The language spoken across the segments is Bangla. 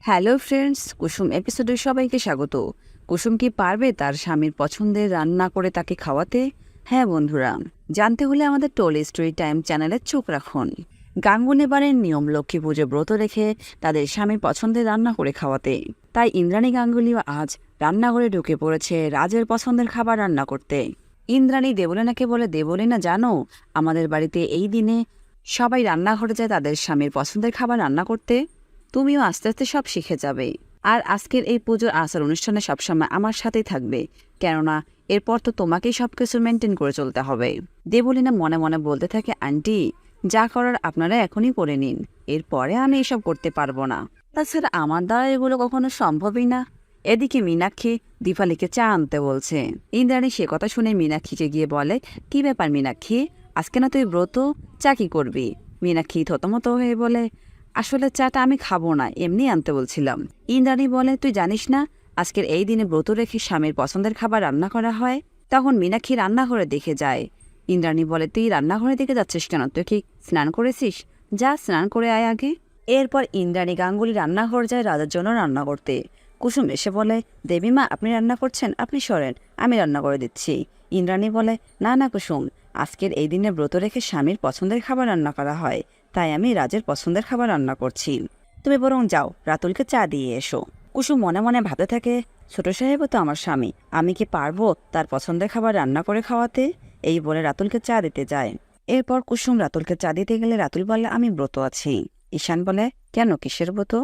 হ্যালো ফ্রেন্ডস, কুসুম এপিসোডে সবাইকে স্বাগত। কুসুম কি পারবে তার স্বামীর পছন্দের রান্না করে তাকে খাওয়াতে? হ্যাঁ বন্ধুরা, জানতে হলে আমাদের টোল স্টোরি টাইম চ্যানেলে চোখ রাখুন। গাঙ্গুলি বাড়ির নিয়ম লক্ষ্মী পুজো ব্রত রেখে তাদের স্বামীর পছন্দের রান্না করে খাওয়াতে। তাই ইন্দ্রাণী গাঙ্গুলিও আজ রান্নাঘরে ঢুকে পড়েছে রাজের পছন্দের খাবার রান্না করতে। ইন্দ্রাণী দেবলীনাকে বলে, দেবলীনা জানো, আমাদের বাড়িতে এই দিনে সবাই রান্নাঘরে যায় তাদের স্বামীর পছন্দের খাবার রান্না করতে। তুমিও আস্তে আস্তে সব শিখে যাবে, আর আজকের এই পুজোর আচার অনুষ্ঠানে সবসময় আমার সাথেই থাকবে, কেননা এরপর তো তোমাকেই সবকিছু মেনটেন করে চলতে হবে। দেবলীনা মনে মনে বলতে থাকে, আন্টি যা করার আপনারা এখনই করে নিন, এরপরে আমি এসব করতে পারবো না। তাছাড়া আমার দ্বারা এগুলো কখনো সম্ভবই না। এদিকে মীনাক্ষী দীপালিকে চা আনতে বলছে। ইন্দ্রাণী সে কথা শুনে মীনাক্ষীকে গিয়ে বলে, কি ব্যাপার মীনাক্ষী, আজকে না তুই ব্রত, চা কি করবি? মীনাক্ষী থতমত হয়ে বলে, আসলে চাটা আমি খাবো না, এমনি আনতে বলছিলাম। ইন্দ্রাণী বলে, তুই জানিস না আজকের এই দিনে ব্রত রেখে স্বামীর পছন্দের খাবার রান্না করা হয়? তখন মীনাক্ষী রান্নাঘরে দেখে যায়। ইন্দ্রাণী বলে, তুই রান্নাঘরে দেখে যাচ্ছিস কেন? তুই কি স্নান করেছিস? যা স্নান করে আয় আগে। এরপর ইন্দ্রাণী গাঙ্গুলি রান্নাঘর যায় রাজার জন্য রান্না করতে। কুসুম এসে বলে, দেবীমা আপনি রান্না করছেন, আপনি সরেন, আমি রান্না করে দিচ্ছি। ইন্দ্রাণী বলে, না না কুসুম, আজকের এই দিনে ব্রত রেখে স্বামীর পছন্দের খাবার রান্না করা হয়, তাই আমি রাজের পছন্দের খাবার রান্না করছি। তুমি বরং যাও রাতুলকে চা দিয়ে এসো। কুসুম মনে মনে ভাবতে থাকে, ছোট সাহেবও তো আমার স্বামী, আমি কি পারবো তার পছন্দের খাবার রান্না করে খাওয়াতে? এই বলে রাতুলকে চা দিতে যায়। এরপর কুসুম রাতুলকে চা দিতে গেলে রাতুল বলে, আমি ব্রত আছি। ঈশান বলে, কেন, কিসের ব্রত?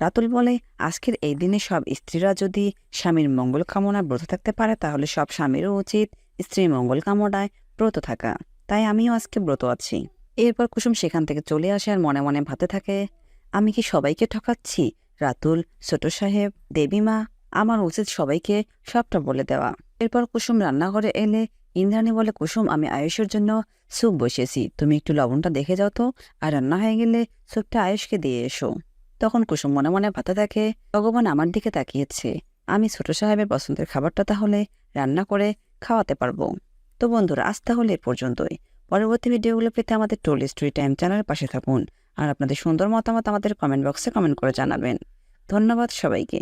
রাতুল বলে, আজকের এই দিনে সব স্ত্রীরা যদি স্বামীর মঙ্গল কামনায় ব্রত থাকতে পারে, তাহলে সব স্বামীরও উচিত স্ত্রীর মঙ্গল কামনায় ব্রত থাকা, তাই আমিও আজকে ব্রত আছি। এরপর কুসুম সেখান থেকে চলে আসে আর মনে মনে ভাবতে থাকে, আমি কি সবাইকে ঠকাচ্ছি? রাতুল, ছোট সাহেব, দেবীমা, আমার উচিত সবাইকে সবটা বলে দেওয়া। এরপর কুসুম রান্নাঘরে এলে ইন্দ্রাণী বলে, কুসুম আমি আয়ুষের জন্য স্যুপ বসিয়েছি, তুমি একটু লবণটা দেখে যাও তো, আর রান্না হয়ে গেলে স্যুপটা আয়ুষকে দিয়ে এসো। তখন কুসুম মনে মনে ভাবতে থাকে, ভগবান আমার দিকে তাকিয়েছে, আমি ছোট সাহেবের পছন্দের খাবারটা তাহলে রান্না করে খাওয়াতে পারবো। তো বন্ধুরা, আজ তাহলে এ পর্যন্তই। পরবর্তী ভিডিওগুলো পেতে আমাদের টোল স্টোরি টাইম চ্যানেলের পাশে থাকুন, আর আপনাদের সুন্দর মতামত আমাদের কমেন্ট বক্সে কমেন্ট করে জানাবেন। ধন্যবাদ সবাইকে।